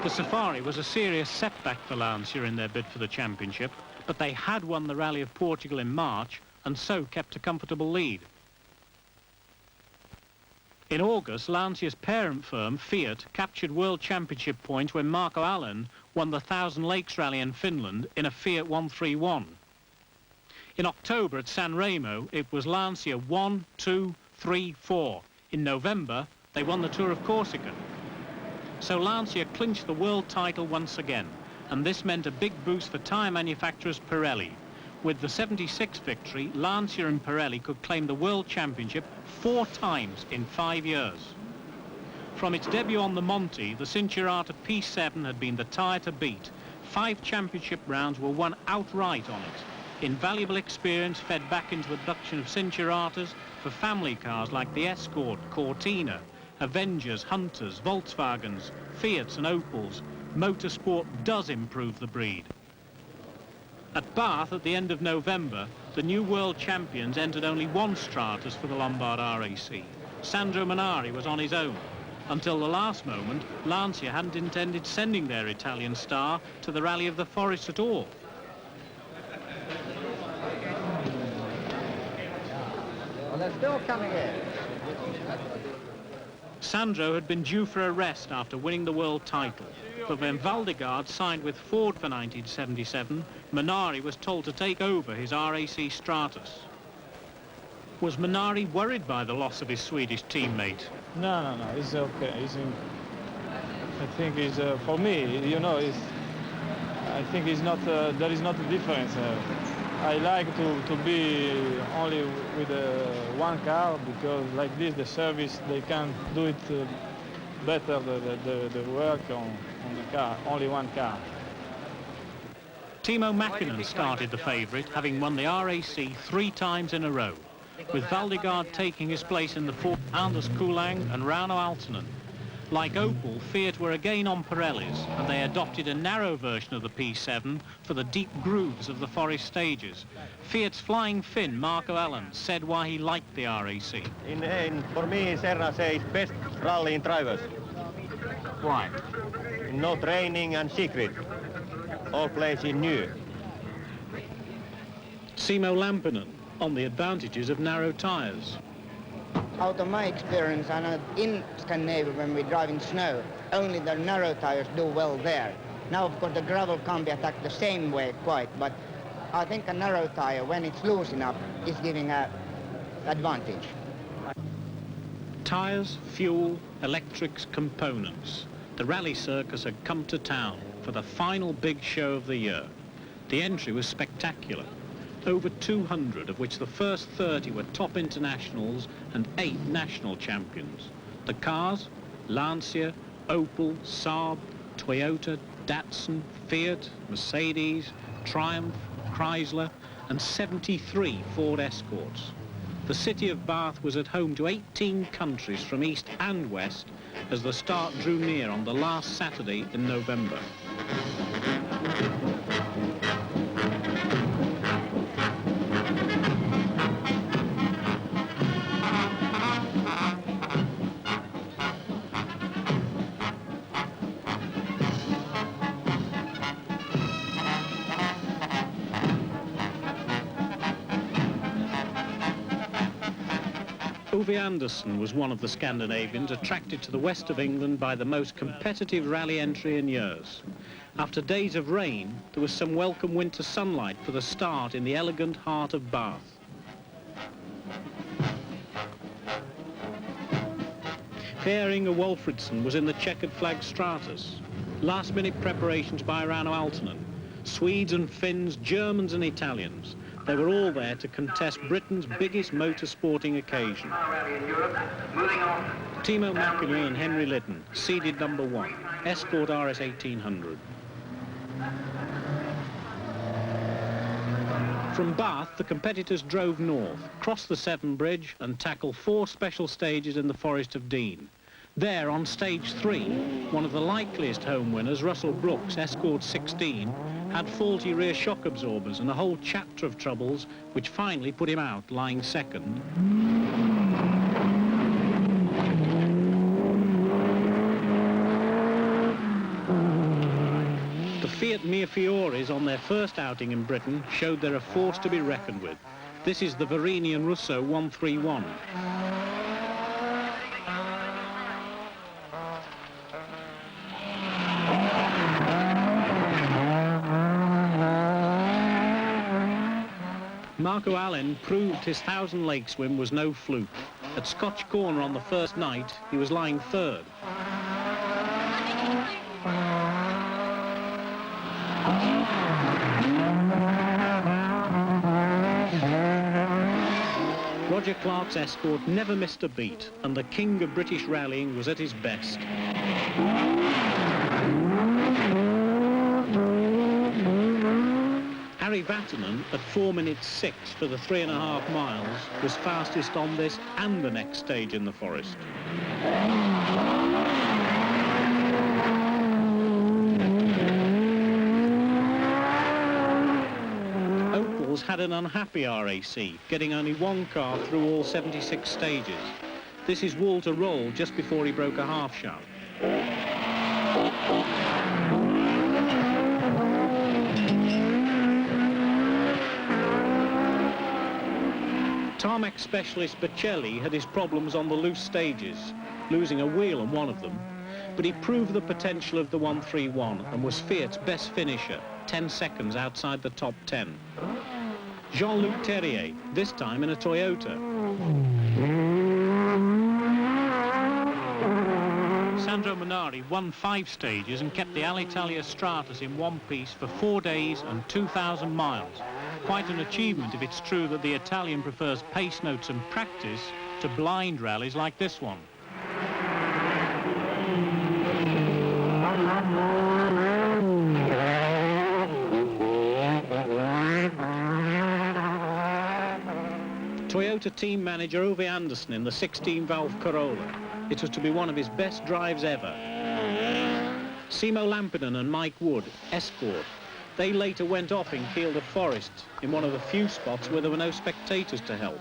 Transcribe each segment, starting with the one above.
The Safari was a serious setback for Lancia in their bid for the championship, but they had won the Rally of Portugal in March and so kept a comfortable lead. In August, Lancia's parent firm, Fiat, captured World Championship points when Marco Allen won the 1000 Lakes Rally in Finland in a Fiat 131. In October at San Remo, it was Lancia 1, 2, 3, 4. In November, they won the Tour of Corsica. So Lancia clinched the world title once again, and this meant a big boost for tyre manufacturers Pirelli. With the 76 victory, Lancia and Pirelli could claim the World Championship 4 times in 5 years. From its debut on the Monte, the Cincerata P7 had been the tyre to beat. 5 championship rounds were won outright on it. Invaluable experience fed back into the production of Cinceratas for family cars like the Escort, Cortina, Avengers, Hunters, Volkswagens, Fiats and Opels. Motorsport does improve the breed. At Bath at the end of November, the new world champions entered only 1 Stratus for the Lombard RAC. Sandro Minari was on his own. Until the last moment, Lancia hadn't intended sending their Italian star to the Rally of the Forest at all. Well, they're still coming in. Sandro had been due for a rest after winning the world title, but when Valdegaard signed with Ford for 1977, Minari was told to take over his RAC Stratus. Was Minari worried by the loss of his Swedish teammate? No, it's okay. I think it's, for me, you know, I think it's not, there is not a difference. I like to be only with one car, because like this, the service, they can do it better, the work on the car, only one car. Timo Mäkinen started the favourite, having won the RAC 3 times in a row, with Valdegaard taking his place in the 4th, Anders Kulang and Rauno Aaltonen. Like Opel, Fiat were again on Pirellis, and they adopted a narrow version of the P7 for the deep grooves of the forest stages. Fiat's flying Finn, Marco Allen, said why he liked the RAC. For me, Serra says best rally in drivers. Why? No training and secret. All places new. Simo Lampinen on the advantages of narrow tyres. Out of my experience, I know in Scandinavia when we drive in snow, only the narrow tires do well there. Now, of course, the gravel can't be attacked the same way quite, but I think a narrow tire, when it's loose enough, is giving an advantage. Tyres, fuel, electrics, components. The rally circus had come to town for the final big show of the year. The entry was spectacular. Over 200, of which the first 30 were top internationals and 8 national champions. The cars, Lancia, Opel, Saab, Toyota, Datsun, Fiat, Mercedes, Triumph, Chrysler, and 73 Ford Escorts. The city of Bath was at home to 18 countries from east and west as the start drew near on the last Saturday in November. Ove Andersson was one of the Scandinavians attracted to the west of England by the most competitive rally entry in years. After days of rain, there was some welcome winter sunlight for the start in the elegant heart of Bath. Per Inge Wolfridsson was in the checkered flag Stratus. Last-minute preparations by Rauno Aaltonen. Swedes and Finns, Germans and Italians. They were all there to contest Britain's biggest motorsporting occasion. Timo Mäkinen and Henry Lydon, seeded number 1, Escort RS 1800. From Bath, the competitors drove north, crossed the Severn Bridge and tackled 4 special stages in the Forest of Dean. There, on stage 3, one of the likeliest home winners, Russell Brooks, Escort 16, had faulty rear shock absorbers and a whole chapter of troubles, which finally put him out, lying second. Mia-Fioris on their first outing in Britain showed they're a force to be reckoned with. This is the Varini and Russo 131. Marco Allen proved his 1,000 lake swim was no fluke. At Scotch Corner on the first night, he was lying third. Roger Clark's Escort never missed a beat, and the king of British rallying was at his best. Harry Vatanen, at 4 minutes 6 for the 3.5 miles, was fastest on this and the next stage in the forest. Opels had an unhappy RAC, getting only one car through all 76 stages. This is Walter Roll just before he broke a half shaft. Tarmac specialist Bocelli had his problems on the loose stages, losing a wheel on one of them, but he proved the potential of the 131 and was Fiat's best finisher, 10 seconds outside the top 10. Jean-Luc Terrier, this time in a Toyota. Sandro Minari won 5 stages and kept the Alitalia Stratus in one piece for 4 days and 2,000 miles. Quite an achievement if it's true that the Italian prefers pace notes and practice to blind rallies like this one. Toyota team manager Ove Andersson in the 16-valve Corolla. It was to be one of his best drives ever. Simo Lampinen and Mike Wood, Escort. They later went off in Kielder Forest, in one of the few spots where there were no spectators to help.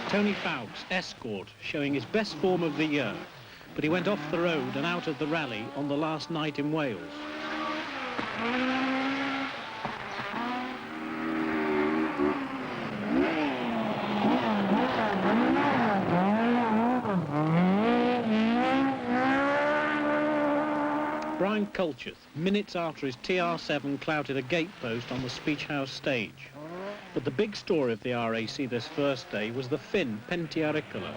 Tony Fowkes, Escort, showing his best form of the year, but he went off the road and out of the rally on the last night in Wales. Brian Culcheth, minutes after his TR7 clouted a gate post on the Speech House stage. But the big story of the RAC this first day was the Finn, Pentti Arikkola.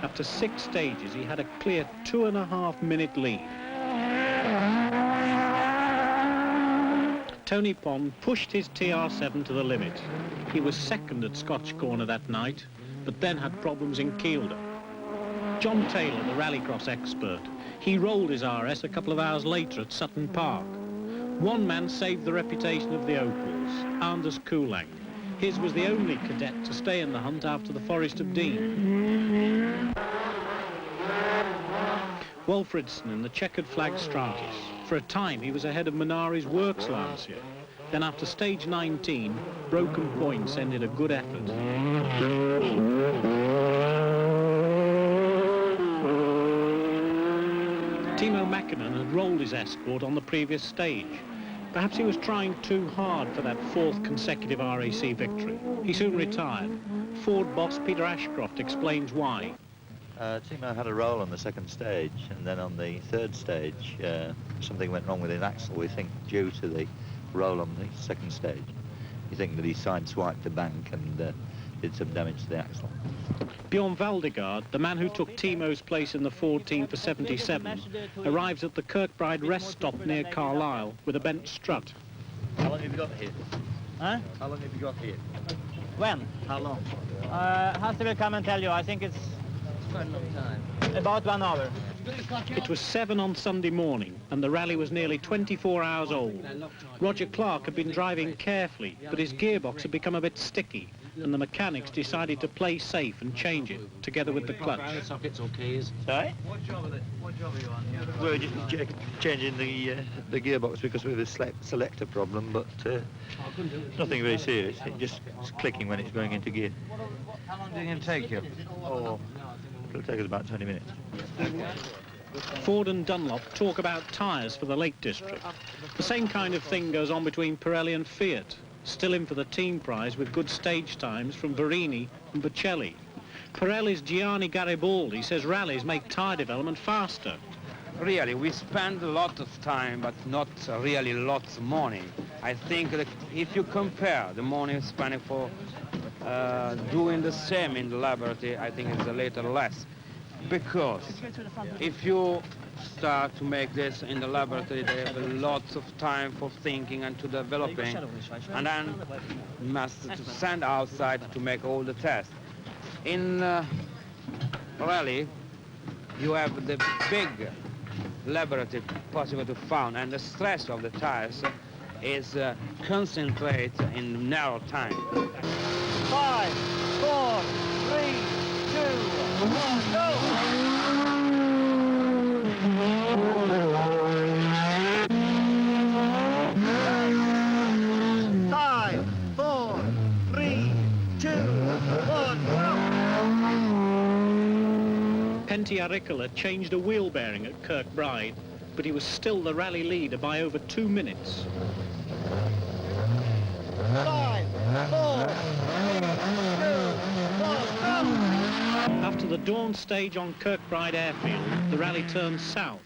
After 6 stages, he had a clear 2.5-minute lead. Tony Pond pushed his TR7 to the limit. He was second at Scotch Corner that night, but then had problems in Kielder. John Taylor, the rallycross expert, he rolled his RS a couple of hours later at Sutton Park. One man saved the reputation of the Opels, Anders Kulang. His was the only cadet to stay in the hunt after the Forest of Dean. Wolfridson in the checkered flag Stratus. For a time he was ahead of Minari's Works Lancia. Then after stage 19, broken points ended a good effort. Timo Mäkinen had rolled his Escort on the previous stage. Perhaps he was trying too hard for that 4th consecutive RAC victory. He soon retired. Ford boss Peter Ashcroft explains why. Timo had a roll on the 2nd stage, and then on the 3rd stage something went wrong with his axle, we think due to the roll on the 2nd stage. We think that he sideswiped the bank and did some damage to the axle. Bjorn Valdegaard, the man who took Timo's place in the Ford team for 77, arrives at the Kirkbride rest stop near Carlisle with a bent strut. How long have you got here? Huh? How long have you got here? When? How long? Hasti will come and tell you. I think it's quite a long time. About 1 hour. It was 7 on Sunday morning, and the rally was nearly 24 hours old. Roger Clark had been driving carefully, but his gearbox had become a bit sticky, and the mechanics decided to play safe and change it, together with the clutch. Sockets or keys. Sorry? What job are you on? Yeah. We're just changing the gearbox because we have a selector problem, but nothing very serious. It's just clicking when it's going into gear. How long did it take you? Oh, it'll take us about 20 minutes. Ford and Dunlop talk about tyres for the Lake District. The same kind of thing goes on between Pirelli and Fiat, still in for the team prize with good stage times from Verini and Bocelli. Pirelli's Gianni Garibaldi says rallies make tyre development faster. Really, we spend a lot of time, but not really lots of money. I think that if you compare the money spent for doing the same in the laboratory, I think it's a little less. Because if you start to make this in the laboratory, they have lots of time for thinking and to developing, and then must to send outside to make all the tests. In rally, you have the big laboratory possible to found, and the stress of the tires is concentrated in narrow time. 5, 4, 3, 2, 1, go! 5, 4, 3, 2, 1, go! Pentti Aricola changed a wheel bearing at Kirkbride, but he was still the rally leader by over 2 minutes. 5, 4, 3, 2, 1, go! After the dawn stage on Kirkbride Airfield, the rally turned south,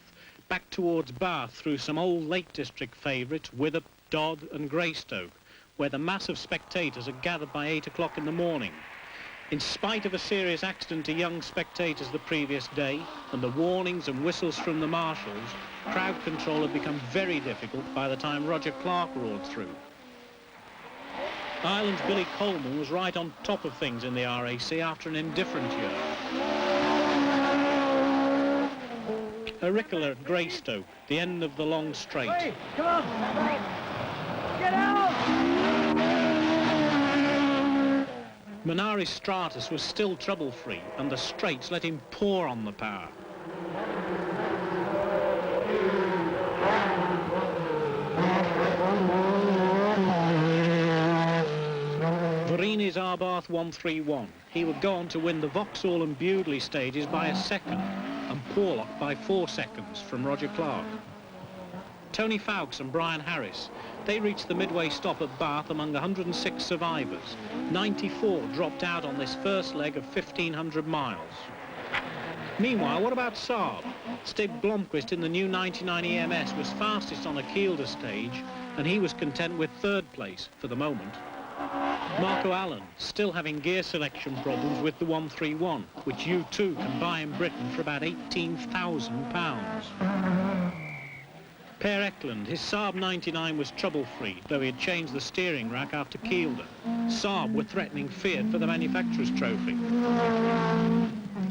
back towards Bath through some old Lake District favourites, Withup, Dodd and Greystoke, where the mass of spectators had gathered by 8 o'clock in the morning. In spite of a serious accident to young spectators the previous day and the warnings and whistles from the marshals, crowd control had become very difficult by the time Roger Clark roared through. Ireland's Billy Coleman was right on top of things in the RAC after an indifferent year. Aricola at Greystoke, the end of the long straight. Hey, come on! Get out! Minari's Stratus was still trouble-free, and the straights let him pour on the power. Verini's Arbath 131. He would go on to win the Vauxhall and Bewdley stages by a second, and Porlock by 4 seconds from Roger Clark. Tony Fowkes and Brian Harris, they reached the midway stop at Bath among 106 survivors. 94 dropped out on this first leg of 1,500 miles. Meanwhile, what about Saab? Stig Blomqvist in the new 99 EMS was fastest on a Kielder stage, and he was content with 3rd place for the moment. Marco Allen, still having gear selection problems with the 131, which U2 can buy in Britain for about £18,000. Per Eklund, his Saab 99 was trouble-free, though he had changed the steering rack after Kielder. Saab were threatening Fiat for the manufacturer's trophy.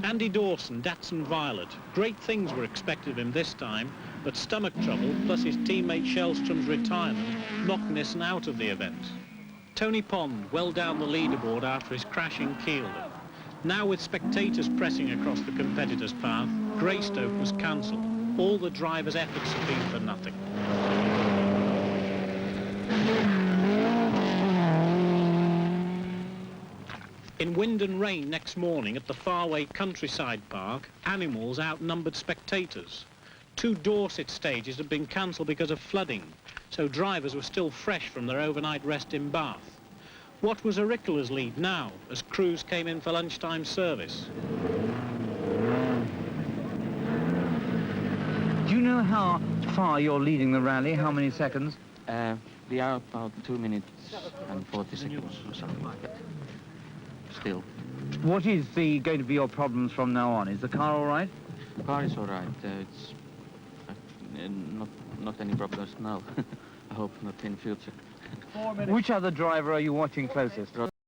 Andy Dawson, Datsun Violet. Great things were expected of him this time, but stomach trouble, plus his teammate Shellstrom's retirement, knocked Nissen out of the event. Tony Pond, well down the leaderboard after his crash in Kielder. Now with spectators pressing across the competitor's path, Greystoke was cancelled. All the drivers' efforts have been for nothing. In wind and rain next morning at the faraway countryside park, animals outnumbered spectators. 2 Dorset stages had been cancelled because of flooding, so drivers were still fresh from their overnight rest in Bath. What was Aricola's lead now, as crews came in for lunchtime service? Do you know how far you're leading the rally? How many seconds? We are about 2 minutes and 40 seconds or something like that. Still. What is going to be your problems from now on? Is the car all right? The car is all right. It's not any problems now. I hope not in future. Which other driver are you watching closest?